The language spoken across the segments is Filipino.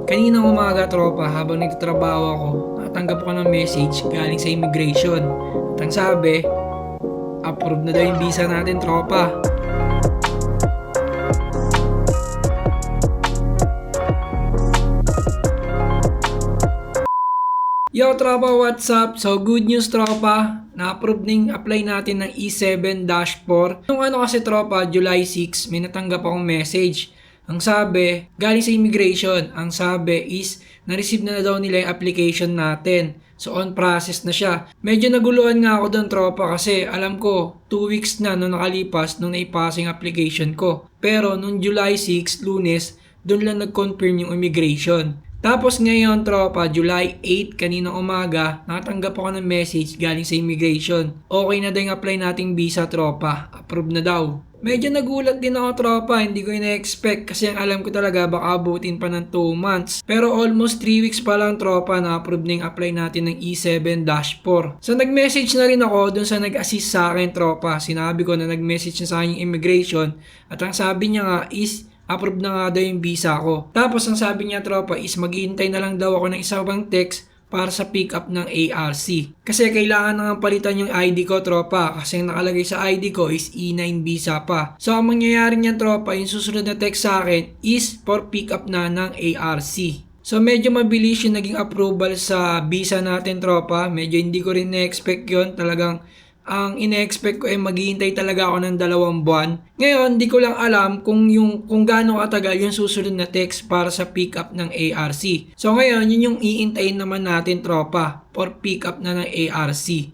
Kaninang umaga tropa habang nagtatrabaho ako, nakatanggap ako ng message galing sa immigration. At ang sabi, approve na daw yung visa natin tropa. Yo tropa, what's up? So good news tropa, na-approve na yung apply natin ng E7-4. Nung ano kasi tropa, July 6, may natanggap akong message. Ang sabi, galing sa immigration, ang sabi is, na-receive na daw nila yung application natin. So on process na siya. Medyo naguluhan nga ako doon tropa kasi alam ko 2 weeks na nung nakalipas nung naipasa yung application ko. Pero nung July 6, Lunes, doon lang nag-confirm yung immigration. Tapos ngayon tropa, July 8 kaninang umaga, nakatanggap ako ng message galing sa immigration. Okay na daw yung apply nating visa tropa, approve na daw. Medyo nagulat din ako tropa, hindi ko ina-expect kasi ang alam ko talaga baka abutin pa ng 2 months. Pero almost 3 weeks pa lang tropa na approve na yung apply natin ng E7-4. So nag-message na rin ako dun sa nag-assist sa akin tropa. Sinabi ko na nag-message na sa akin yung immigration at ang sabi niya nga is approve na nga daw yung visa ko. Tapos ang sabi niya tropa is maghihintay na lang daw ako ng isang pang text para sa pick up ng ARC. Kasi kailangan na nga palitan yung ID ko tropa kasi ang nakalagay sa ID ko is E9 visa pa. So ang mangyayari niyan tropa, yung susunod na text sa akin is for pick up na ng ARC. So medyo mabilis yung naging approval sa visa natin tropa. Medyo hindi ko rin na-expect yun. Talagang ang ine-expect ko ay maghihintay talaga ako ng 2 buwan. Ngayon, di ko lang alam kung gaano katagal yung susunod na text para sa pick up ng ARC. So ngayon, yun yung iintayin naman natin tropa for pick up na ng ARC.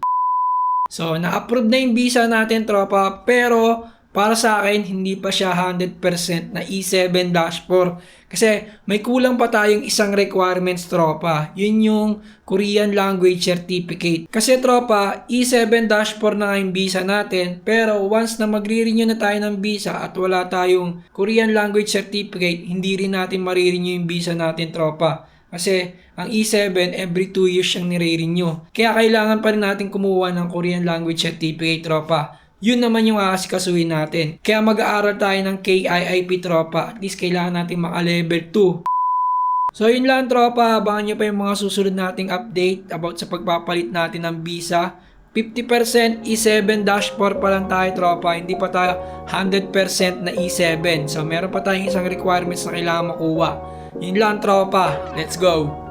So na-approve na yung visa natin tropa, pero para sa akin, hindi pa siya 100% na E7-4 kasi may kulang pa tayong isang requirements tropa. Yun yung Korean Language Certificate. Kasi tropa, E7-4 na yung visa natin pero once na magre-renew na tayo ng visa at wala tayong Korean Language Certificate, hindi rin natin marirenew yung visa natin tropa. Kasi ang E7 every 2 years siyang nire-renew. Kaya kailangan pa rin natin kumuha ng Korean Language Certificate tropa. Yun naman yung aasikasuhin natin. Kaya mag-aaral tayo ng KIIP tropa. At least kailangan natin maka-level 2. So yun lang tropa. Abangan nyo pa yung mga susunod nating update about sa pagpapalit natin ng visa. 50% E7-4 pa lang tayo tropa. Hindi pa tayo 100% na E7. So meron pa tayong isang requirements na kailangan makuha. Yun lang tropa. Let's go!